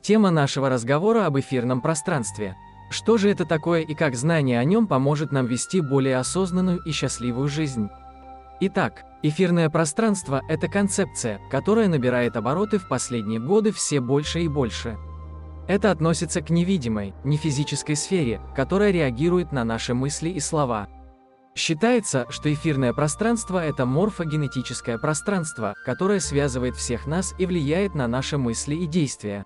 Тема нашего разговора об эфирном пространстве. Что же это такое и как знание о нем поможет нам вести более осознанную и счастливую жизнь? Итак, эфирное пространство – это концепция, которая набирает обороты в последние годы все больше и больше. Это относится к невидимой, нефизической сфере, которая реагирует на наши мысли и слова. Считается, что эфирное пространство – это морфогенетическое пространство, которое связывает всех нас и влияет на наши мысли и действия.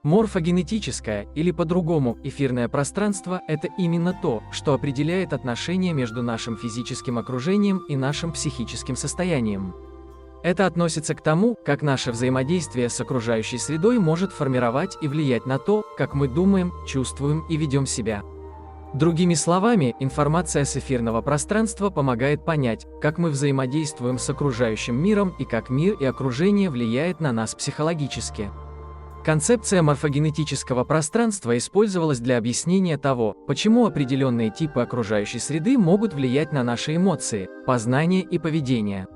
Морфогенетическое, или по-другому, эфирное пространство – это именно то, что определяет отношения между нашим физическим окружением и нашим психическим состоянием. Это относится к тому, как наше взаимодействие с окружающей средой может формировать и влиять на то, как мы думаем, чувствуем и ведем себя. Другими словами, информация с эфирного пространства помогает понять, как мы взаимодействуем с окружающим миром и как мир и окружение влияет на нас психологически. Концепция морфогенетического пространства использовалась для объяснения того, почему определенные типы окружающей среды могут влиять на наши эмоции, познание и поведение.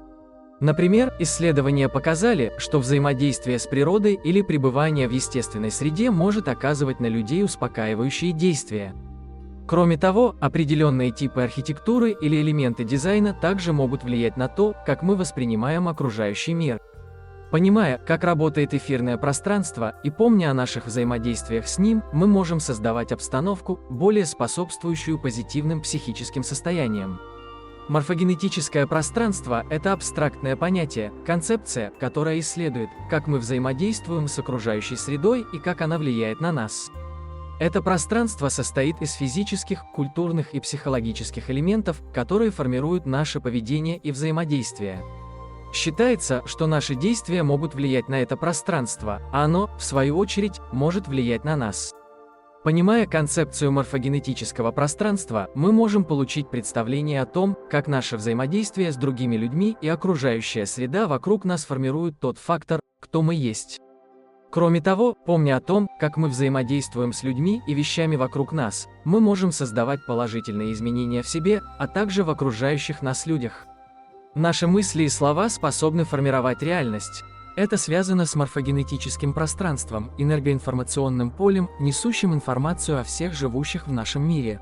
Например, исследования показали, что взаимодействие с природой или пребывание в естественной среде может оказывать на людей успокаивающие действия. Кроме того, определенные типы архитектуры или элементы дизайна также могут влиять на то, как мы воспринимаем окружающий мир. Понимая, как работает эфирное пространство, и помня о наших взаимодействиях с ним, мы можем создавать обстановку, более способствующую позитивным психическим состояниям. Морфогенетическое пространство – это абстрактное понятие, концепция, которая исследует, как мы взаимодействуем с окружающей средой и как она влияет на нас. Это пространство состоит из физических, культурных и психологических элементов, которые формируют наше поведение и взаимодействие. Считается, что наши действия могут влиять на это пространство, а оно, в свою очередь, может влиять на нас. Понимая концепцию морфогенетического пространства, мы можем получить представление о том, как наше взаимодействие с другими людьми и окружающая среда вокруг нас формируют тот фактор, кто мы есть. Кроме того, помня о том, как мы взаимодействуем с людьми и вещами вокруг нас, мы можем создавать положительные изменения в себе, а также в окружающих нас людях. Наши мысли и слова способны формировать реальность. Это связано с морфогенетическим пространством, энергоинформационным полем, несущим информацию о всех живущих в нашем мире.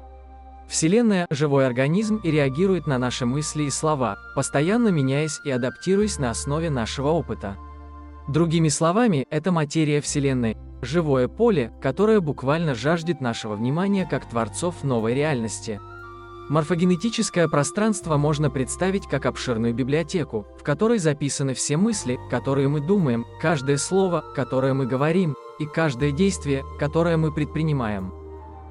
Вселенная – живой организм и реагирует на наши мысли и слова, постоянно меняясь и адаптируясь на основе нашего опыта. Другими словами, это материя Вселенной, живое поле, которое буквально жаждет нашего внимания как творцов новой реальности. Морфогенетическое пространство можно представить как обширную библиотеку, в которой записаны все мысли, которые мы думаем, каждое слово, которое мы говорим, и каждое действие, которое мы предпринимаем.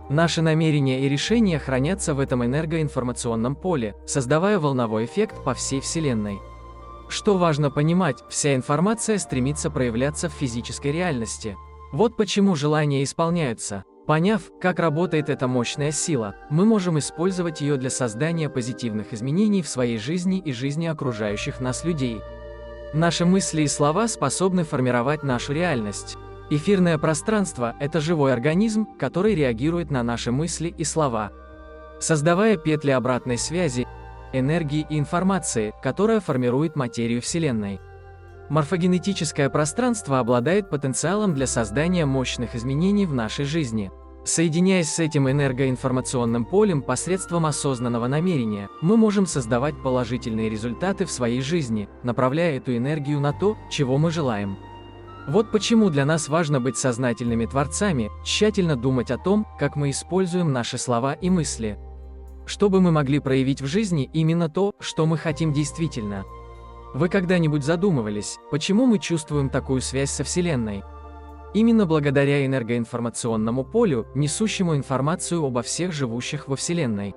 Наши намерения и решения хранятся в этом энергоинформационном поле, создавая волновой эффект по всей Вселенной. Что важно понимать, вся информация стремится проявляться в физической реальности. Вот почему желания исполняются. Поняв, как работает эта мощная сила, мы можем использовать ее для создания позитивных изменений в своей жизни и жизни окружающих нас людей. Наши мысли и слова способны формировать нашу реальность. Эфирное пространство – это живой организм, который реагирует на наши мысли и слова, создавая петли обратной связи, энергии и информации, которая формирует материю Вселенной. Морфогенетическое пространство обладает потенциалом для создания мощных изменений в нашей жизни. Соединяясь с этим энергоинформационным полем посредством осознанного намерения, мы можем создавать положительные результаты в своей жизни, направляя эту энергию на то, чего мы желаем. Вот почему для нас важно быть сознательными творцами, тщательно думать о том, как мы используем наши слова и мысли, чтобы мы могли проявить в жизни именно то, что мы хотим действительно. Вы когда-нибудь задумывались, почему мы чувствуем такую связь со Вселенной? Именно благодаря энергоинформационному полю, несущему информацию обо всех живущих во Вселенной.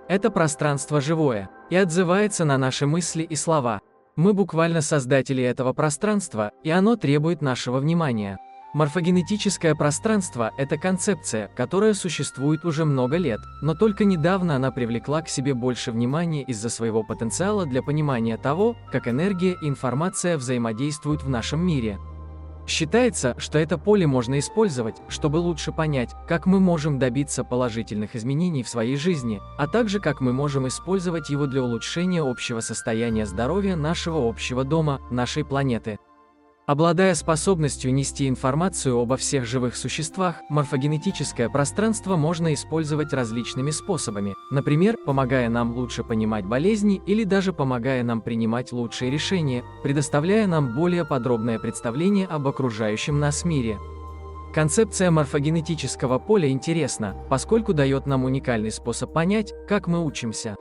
Это пространство живое и отзывается на наши мысли и слова. Мы буквально создатели этого пространства, и оно требует нашего внимания. Морфогенетическое пространство – это концепция, которая существует уже много лет, но только недавно она привлекла к себе больше внимания из-за своего потенциала для понимания того, как энергия и информация взаимодействуют в нашем мире. Считается, что это поле можно использовать, чтобы лучше понять, как мы можем добиться положительных изменений в своей жизни, а также как мы можем использовать его для улучшения общего состояния здоровья нашего общего дома, нашей планеты. Обладая способностью нести информацию обо всех живых существах, морфогенетическое пространство можно использовать различными способами, например, помогая нам лучше понимать болезни или даже помогая нам принимать лучшие решения, предоставляя нам более подробное представление об окружающем нас мире. Концепция морфогенетического поля интересна, поскольку дает нам уникальный способ понять, как мы учимся.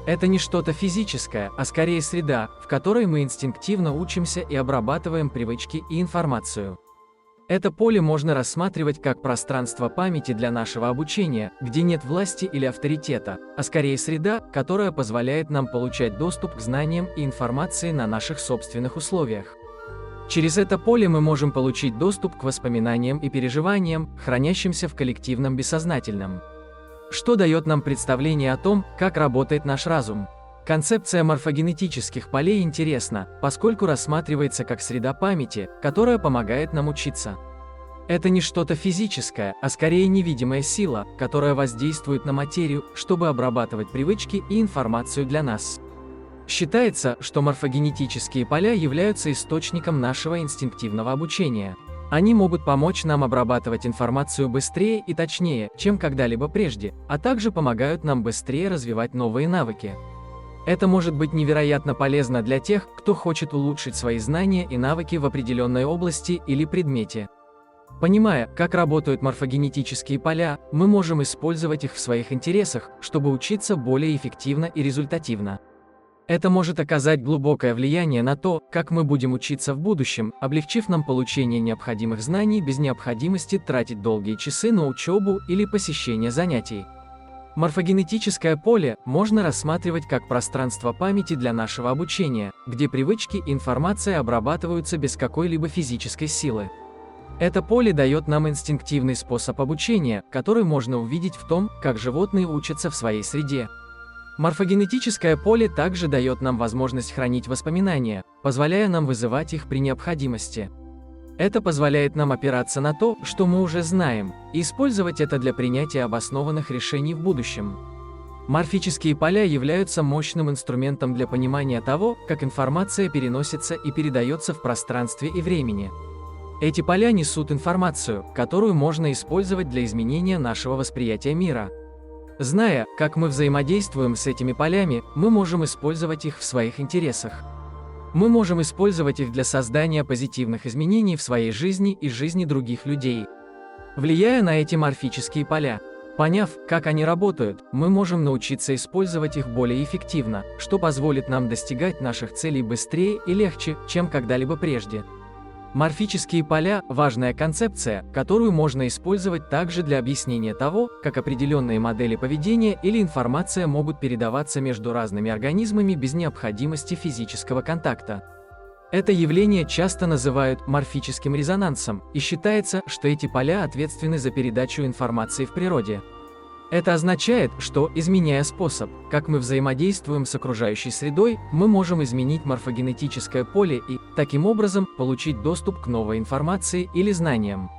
Это не что-то физическое, а скорее среда, в которой мы инстинктивно учимся и обрабатываем привычки и информацию. Это поле можно рассматривать как пространство памяти для нашего обучения, где нет власти или авторитета, а скорее среда, которая позволяет нам получать доступ к знаниям и информации на наших собственных условиях. Через это поле мы можем получить доступ к воспоминаниям и переживаниям, хранящимся в коллективном бессознательном. Что дает нам представление о том, как работает наш разум? Концепция морфогенетических полей интересна, поскольку рассматривается как среда памяти, которая помогает нам учиться. Это не что-то физическое, а скорее невидимая сила, которая воздействует на материю, чтобы обрабатывать привычки и информацию для нас. Считается, что морфогенетические поля являются источником нашего инстинктивного обучения. Они могут помочь нам обрабатывать информацию быстрее и точнее, чем когда-либо прежде, а также помогают нам быстрее развивать новые навыки. Это может быть невероятно полезно для тех, кто хочет улучшить свои знания и навыки в определенной области или предмете. Понимая, как работают морфогенетические поля, мы можем использовать их в своих интересах, чтобы учиться более эффективно и результативно. Это может оказать глубокое влияние на то, как мы будем учиться в будущем, облегчив нам получение необходимых знаний без необходимости тратить долгие часы на учебу или посещение занятий. Морфогенетическое поле можно рассматривать как пространство памяти для нашего обучения, где привычки и информация обрабатываются без какой-либо физической силы. Это поле дает нам инстинктивный способ обучения, который можно увидеть в том, как животные учатся в своей среде. Морфогенетическое поле также дает нам возможность хранить воспоминания, позволяя нам вызывать их при необходимости. Это позволяет нам опираться на то, что мы уже знаем, и использовать это для принятия обоснованных решений в будущем. Морфические поля являются мощным инструментом для понимания того, как информация переносится и передается в пространстве и времени. Эти поля несут информацию, которую можно использовать для изменения нашего восприятия мира. Зная, как мы взаимодействуем с этими полями, мы можем использовать их в своих интересах. Мы можем использовать их для создания позитивных изменений в своей жизни и жизни других людей. Влияя на эти морфические поля, поняв, как они работают, мы можем научиться использовать их более эффективно, что позволит нам достигать наших целей быстрее и легче, чем когда-либо прежде. Морфические поля – важная концепция, которую можно использовать также для объяснения того, как определенные модели поведения или информация могут передаваться между разными организмами без необходимости физического контакта. Это явление часто называют морфическим резонансом, и считается, что эти поля ответственны за передачу информации в природе. Это означает, что, изменяя способ, как мы взаимодействуем с окружающей средой, мы можем изменить морфогенетическое поле и, таким образом, получить доступ к новой информации или знаниям.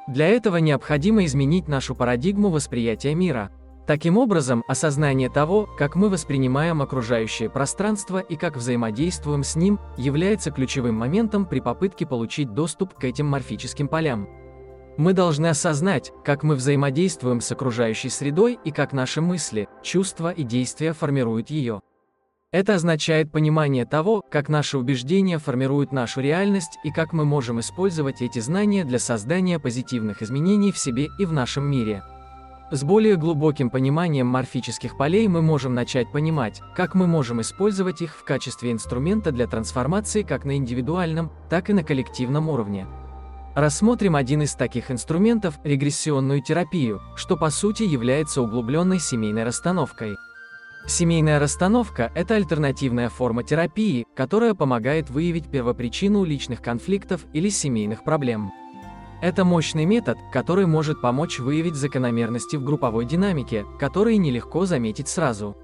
Для этого необходимо изменить нашу парадигму восприятия мира. Таким образом, осознание того, как мы воспринимаем окружающее пространство и как взаимодействуем с ним, является ключевым моментом при попытке получить доступ к этим морфическим полям. Мы должны осознать, как мы взаимодействуем с окружающей средой и как наши мысли, чувства и действия формируют ее. Это означает понимание того, как наши убеждения формируют нашу реальность и как мы можем использовать эти знания для создания позитивных изменений в себе и в нашем мире. С более глубоким пониманием морфических полей мы можем начать понимать, как мы можем использовать их в качестве инструмента для трансформации как на индивидуальном, так и на коллективном уровне. Рассмотрим один из таких инструментов – регрессионную терапию, что по сути является углубленной семейной расстановкой. Семейная расстановка – это альтернативная форма терапии, которая помогает выявить первопричину личных конфликтов или семейных проблем. Это мощный метод, который может помочь выявить закономерности в групповой динамике, которые нелегко заметить сразу.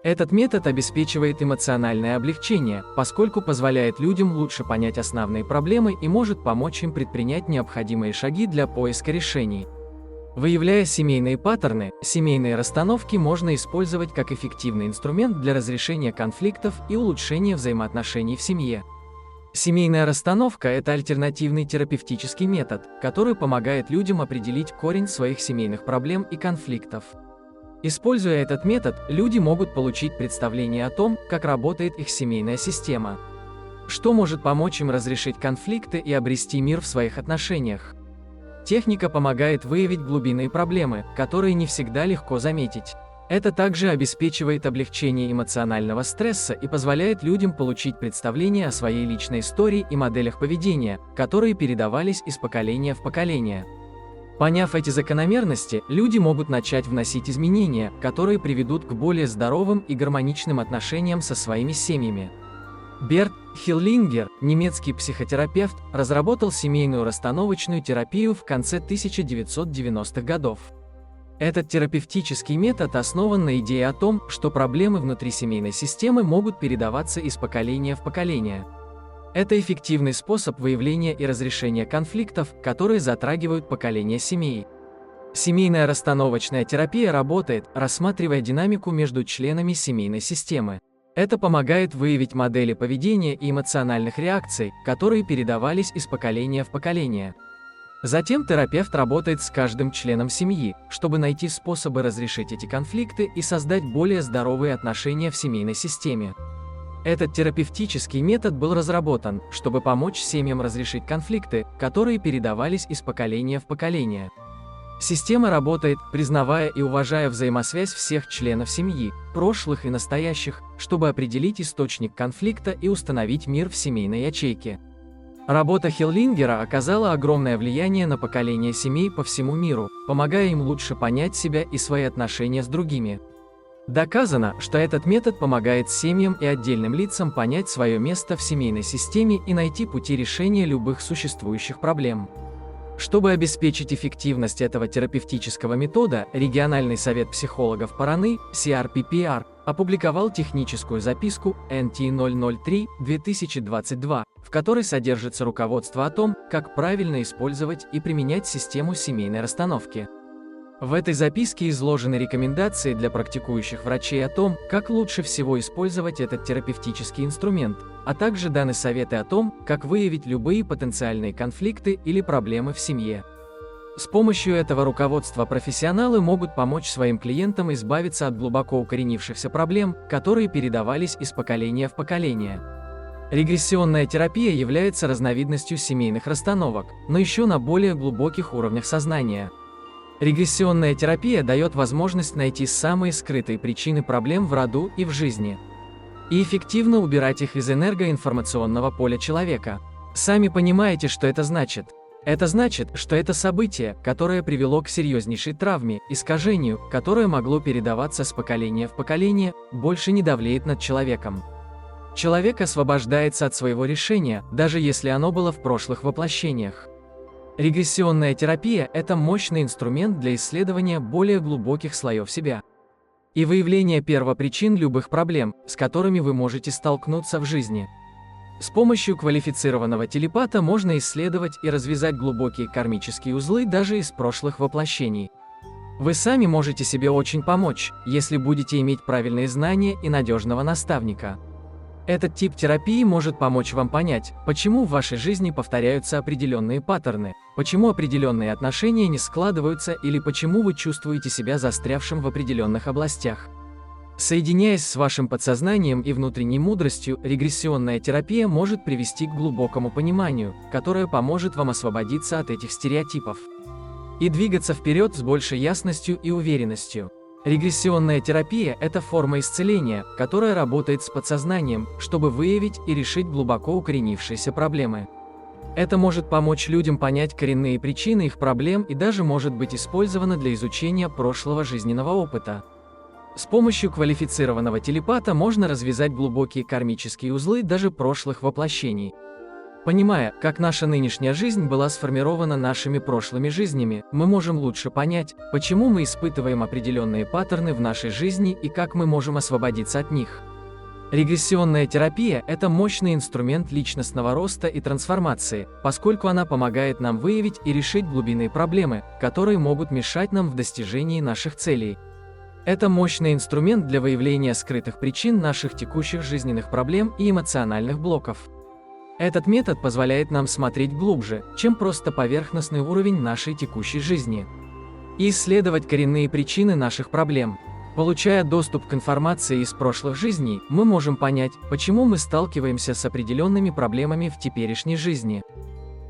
Этот метод обеспечивает эмоциональное облегчение, поскольку позволяет людям лучше понять основные проблемы и может помочь им предпринять необходимые шаги для поиска решений. Выявляя семейные паттерны, семейные расстановки можно использовать как эффективный инструмент для разрешения конфликтов и улучшения взаимоотношений в семье. Семейная расстановка – это альтернативный терапевтический метод, который помогает людям определить корень своих семейных проблем и конфликтов. Используя этот метод, люди могут получить представление о том, как работает их семейная система, что может помочь им разрешить конфликты и обрести мир в своих отношениях. Техника помогает выявить глубинные проблемы, которые не всегда легко заметить. Это также обеспечивает облегчение эмоционального стресса и позволяет людям получить представление о своей личной истории и моделях поведения, которые передавались из поколения в поколение. Поняв эти закономерности, люди могут начать вносить изменения, которые приведут к более здоровым и гармоничным отношениям со своими семьями. Берт Хеллингер, немецкий психотерапевт, разработал семейную расстановочную терапию в конце 1990-х годов. Этот терапевтический метод основан на идее о том, что проблемы внутри семейной системы могут передаваться из поколения в поколение. Это эффективный способ выявления и разрешения конфликтов, которые затрагивают поколения семей. Семейная расстановочная терапия работает, рассматривая динамику между членами семейной системы. Это помогает выявить модели поведения и эмоциональных реакций, которые передавались из поколения в поколение. Затем терапевт работает с каждым членом семьи, чтобы найти способы разрешить эти конфликты и создать более здоровые отношения в семейной системе. Этот терапевтический метод был разработан, чтобы помочь семьям разрешить конфликты, которые передавались из поколения в поколение. Система работает, признавая и уважая взаимосвязь всех членов семьи, прошлых и настоящих, чтобы определить источник конфликта и установить мир в семейной ячейке. Работа Хеллингера оказала огромное влияние на поколения семей по всему миру, помогая им лучше понять себя и свои отношения с другими. Доказано, что этот метод помогает семьям и отдельным лицам понять свое место в семейной системе и найти пути решения любых существующих проблем. Чтобы обеспечить эффективность этого терапевтического метода, Региональный совет психологов Параны, CRPPR, опубликовал техническую записку NT003-2022, в которой содержится руководство о том, как правильно использовать и применять систему семейной расстановки. В этой записке изложены рекомендации для практикующих врачей о том, как лучше всего использовать этот терапевтический инструмент, а также даны советы о том, как выявить любые потенциальные конфликты или проблемы в семье. С помощью этого руководства профессионалы могут помочь своим клиентам избавиться от глубоко укоренившихся проблем, которые передавались из поколения в поколение. Регрессионная терапия является разновидностью семейных расстановок, но еще на более глубоких уровнях сознания. Регрессионная терапия дает возможность найти самые скрытые причины проблем в роду и в жизни, и эффективно убирать их из энергоинформационного поля человека. Сами понимаете, что это значит. Это значит, что это событие, которое привело к серьезнейшей травме, искажению, которое могло передаваться с поколения в поколение, больше не давлеет над человеком. Человек освобождается от своего решения, даже если оно было в прошлых воплощениях. Регрессионная терапия – это мощный инструмент для исследования более глубоких слоев себя и выявления первопричин любых проблем, с которыми вы можете столкнуться в жизни. С помощью квалифицированного телепата можно исследовать и развязать глубокие кармические узлы даже из прошлых воплощений. Вы сами можете себе очень помочь, если будете иметь правильные знания и надежного наставника. Этот тип терапии может помочь вам понять, почему в вашей жизни повторяются определенные паттерны, почему определенные отношения не складываются или почему вы чувствуете себя застрявшим в определенных областях. Соединяясь с вашим подсознанием и внутренней мудростью, регрессионная терапия может привести к глубокому пониманию, которое поможет вам освободиться от этих стереотипов и двигаться вперед с большей ясностью и уверенностью. Регрессионная терапия – это форма исцеления, которая работает с подсознанием, чтобы выявить и решить глубоко укоренившиеся проблемы. Это может помочь людям понять коренные причины их проблем и даже может быть использовано для изучения прошлого жизненного опыта. С помощью квалифицированного телепата можно развязать глубокие кармические узлы даже прошлых воплощений. Понимая, как наша нынешняя жизнь была сформирована нашими прошлыми жизнями, мы можем лучше понять, почему мы испытываем определенные паттерны в нашей жизни и как мы можем освободиться от них. Регрессионная терапия – это мощный инструмент личностного роста и трансформации, поскольку она помогает нам выявить и решить глубинные проблемы, которые могут мешать нам в достижении наших целей. Это мощный инструмент для выявления скрытых причин наших текущих жизненных проблем и эмоциональных блоков. Этот метод позволяет нам смотреть глубже, чем просто поверхностный уровень нашей текущей жизни, и исследовать коренные причины наших проблем. Получая доступ к информации из прошлых жизней, мы можем понять, почему мы сталкиваемся с определенными проблемами в теперешней жизни.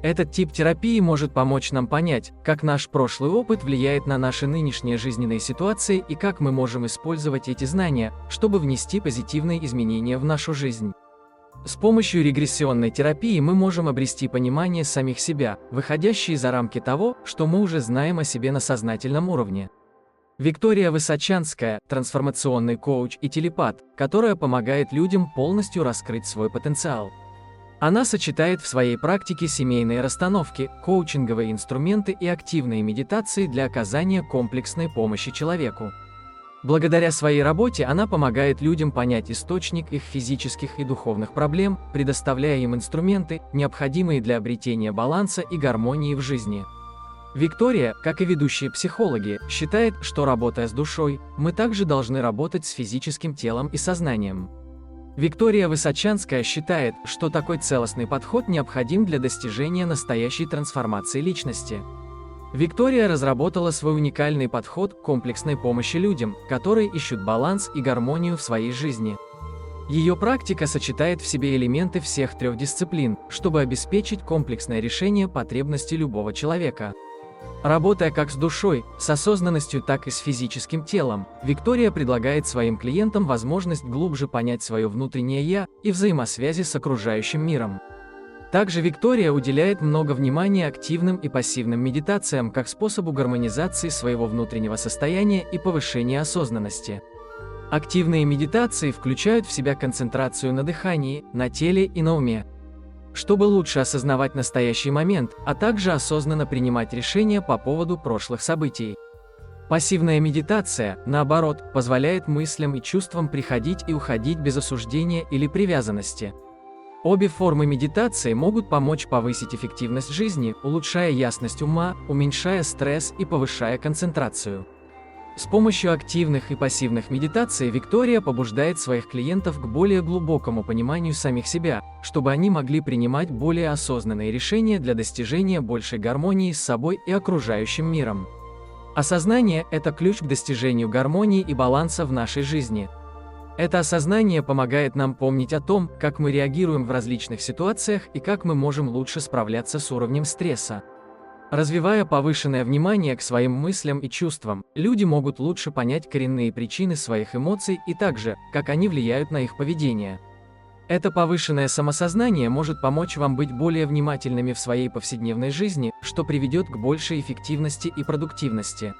Этот тип терапии может помочь нам понять, как наш прошлый опыт влияет на наши нынешние жизненные ситуации и как мы можем использовать эти знания, чтобы внести позитивные изменения в нашу жизнь. С помощью регрессионной терапии мы можем обрести понимание самих себя, выходящее за рамки того, что мы уже знаем о себе на сознательном уровне. Виктория Высочанская – трансформационный коуч и телепат, которая помогает людям полностью раскрыть свой потенциал. Она сочетает в своей практике семейные расстановки, коучинговые инструменты и активные медитации для оказания комплексной помощи человеку. Благодаря своей работе она помогает людям понять источник их физических и духовных проблем, предоставляя им инструменты, необходимые для обретения баланса и гармонии в жизни. Виктория, как и ведущие психологи, считает, что работая с душой, мы также должны работать с физическим телом и сознанием. Виктория Высочанская считает, что такой целостный подход необходим для достижения настоящей трансформации личности. Виктория разработала свой уникальный подход к комплексной помощи людям, которые ищут баланс и гармонию в своей жизни. Ее практика сочетает в себе элементы всех трех дисциплин, чтобы обеспечить комплексное решение потребностей любого человека. Работая как с душой, с осознанностью, так и с физическим телом, Виктория предлагает своим клиентам возможность глубже понять свое внутреннее «я» и взаимосвязи с окружающим миром. Также Виктория уделяет много внимания активным и пассивным медитациям как способу гармонизации своего внутреннего состояния и повышения осознанности. Активные медитации включают в себя концентрацию на дыхании, на теле и на уме, чтобы лучше осознавать настоящий момент, а также осознанно принимать решения по поводу прошлых событий. Пассивная медитация, наоборот, позволяет мыслям и чувствам приходить и уходить без осуждения или привязанности. Обе формы медитации могут помочь повысить эффективность жизни, улучшая ясность ума, уменьшая стресс и повышая концентрацию. С помощью активных и пассивных медитаций Виктория побуждает своих клиентов к более глубокому пониманию самих себя, чтобы они могли принимать более осознанные решения для достижения большей гармонии с собой и окружающим миром. Осознание – это ключ к достижению гармонии и баланса в нашей жизни. Это осознание помогает нам помнить о том, как мы реагируем в различных ситуациях и как мы можем лучше справляться с уровнем стресса. Развивая повышенное внимание к своим мыслям и чувствам, люди могут лучше понять коренные причины своих эмоций и также, как они влияют на их поведение. Это повышенное самосознание может помочь вам быть более внимательными в своей повседневной жизни, что приведет к большей эффективности и продуктивности.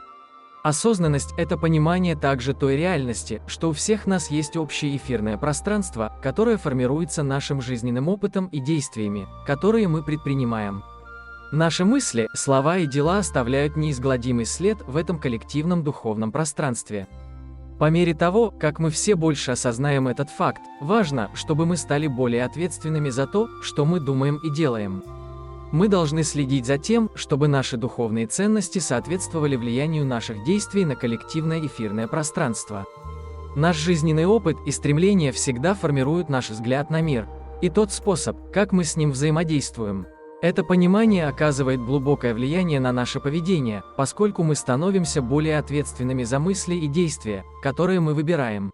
Осознанность – это понимание также той реальности, что у всех нас есть общее эфирное пространство, которое формируется нашим жизненным опытом и действиями, которые мы предпринимаем. Наши мысли, слова и дела оставляют неизгладимый след в этом коллективном духовном пространстве. По мере того, как мы все больше осознаем этот факт, важно, чтобы мы стали более ответственными за то, что мы думаем и делаем. Мы должны следить за тем, чтобы наши духовные ценности соответствовали влиянию наших действий на коллективное эфирное пространство. Наш жизненный опыт и стремления всегда формируют наш взгляд на мир и тот способ, как мы с ним взаимодействуем. Это понимание оказывает глубокое влияние на наше поведение, поскольку мы становимся более ответственными за мысли и действия, которые мы выбираем.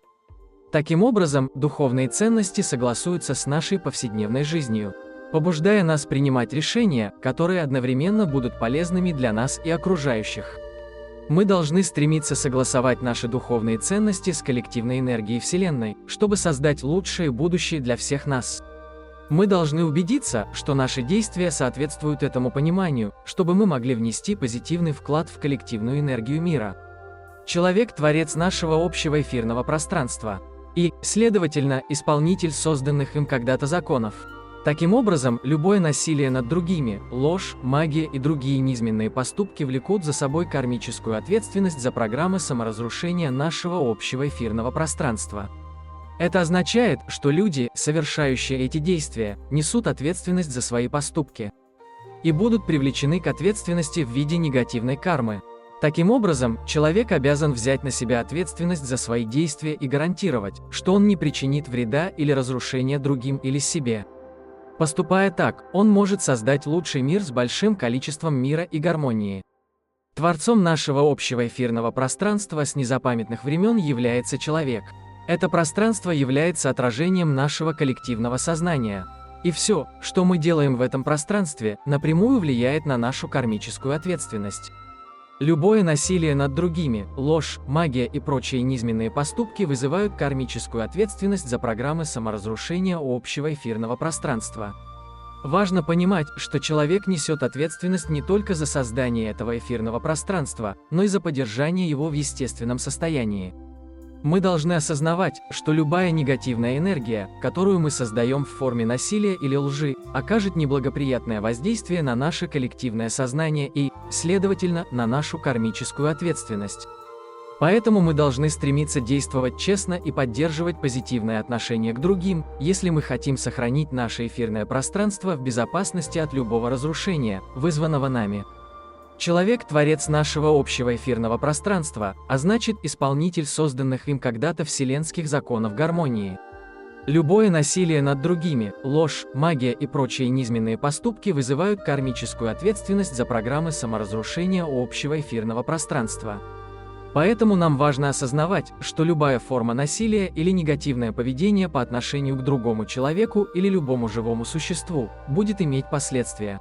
Таким образом, духовные ценности согласуются с нашей повседневной жизнью, побуждая нас принимать решения, которые одновременно будут полезными для нас и окружающих. Мы должны стремиться согласовать наши духовные ценности с коллективной энергией Вселенной, чтобы создать лучшее будущее для всех нас. Мы должны убедиться, что наши действия соответствуют этому пониманию, чтобы мы могли внести позитивный вклад в коллективную энергию мира. Человек – творец нашего общего эфирного пространства и, следовательно, исполнитель созданных им когда-то законов. Таким образом, любое насилие над другими, ложь, магия и другие низменные поступки влекут за собой кармическую ответственность за программы саморазрушения нашего общего эфирного пространства. Это означает, что люди, совершающие эти действия, несут ответственность за свои поступки и будут привлечены к ответственности в виде негативной кармы. Таким образом, человек обязан взять на себя ответственность за свои действия и гарантировать, что он не причинит вреда или разрушения другим или себе. Поступая так, он может создать лучший мир с большим количеством мира и гармонии. Творцом нашего общего эфирного пространства с незапамятных времен является человек. Это пространство является отражением нашего коллективного сознания. И все, что мы делаем в этом пространстве, напрямую влияет на нашу кармическую ответственность. Любое насилие над другими, ложь, магия и прочие низменные поступки вызывают кармическую ответственность за программы саморазрушения общего эфирного пространства. Важно понимать, что человек несет ответственность не только за создание этого эфирного пространства, но и за поддержание его в естественном состоянии. Мы должны осознавать, что любая негативная энергия, которую мы создаем в форме насилия или лжи, окажет неблагоприятное воздействие на наше коллективное сознание и, следовательно, на нашу кармическую ответственность. Поэтому мы должны стремиться действовать честно и поддерживать позитивное отношение к другим, если мы хотим сохранить наше эфирное пространство в безопасности от любого разрушения, вызванного нами. Человек – творец нашего общего эфирного пространства, а значит исполнитель созданных им когда-то вселенских законов гармонии. Любое насилие над другими, ложь, магия и прочие низменные поступки вызывают кармическую ответственность за программы саморазрушения общего эфирного пространства. Поэтому нам важно осознавать, что любая форма насилия или негативное поведение по отношению к другому человеку или любому живому существу будет иметь последствия,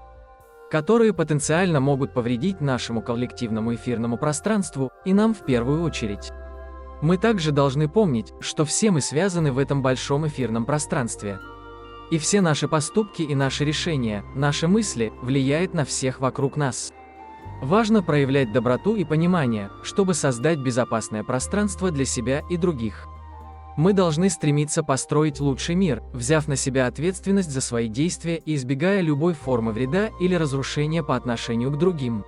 которые потенциально могут повредить нашему коллективному эфирному пространству и нам в первую очередь. Мы также должны помнить, что все мы связаны в этом большом эфирном пространстве. И все наши поступки и наши решения, наши мысли влияют на всех вокруг нас. Важно проявлять доброту и понимание, чтобы создать безопасное пространство для себя и других. Мы должны стремиться построить лучший мир, взяв на себя ответственность за свои действия и избегая любой формы вреда или разрушения по отношению к другим.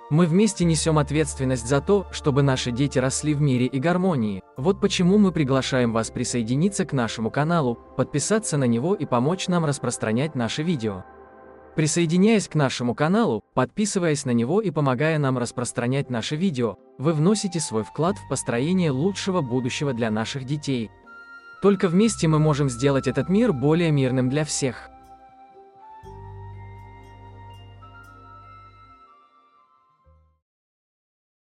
Мы вместе несем ответственность за то, чтобы наши дети росли в мире и гармонии. Вот почему мы приглашаем вас присоединиться к нашему каналу, подписаться на него и помочь нам распространять наши видео. Присоединяясь к нашему каналу, подписываясь на него и помогая нам распространять наши видео, вы вносите свой вклад в построение лучшего будущего для наших детей. Только вместе мы можем сделать этот мир более мирным для всех.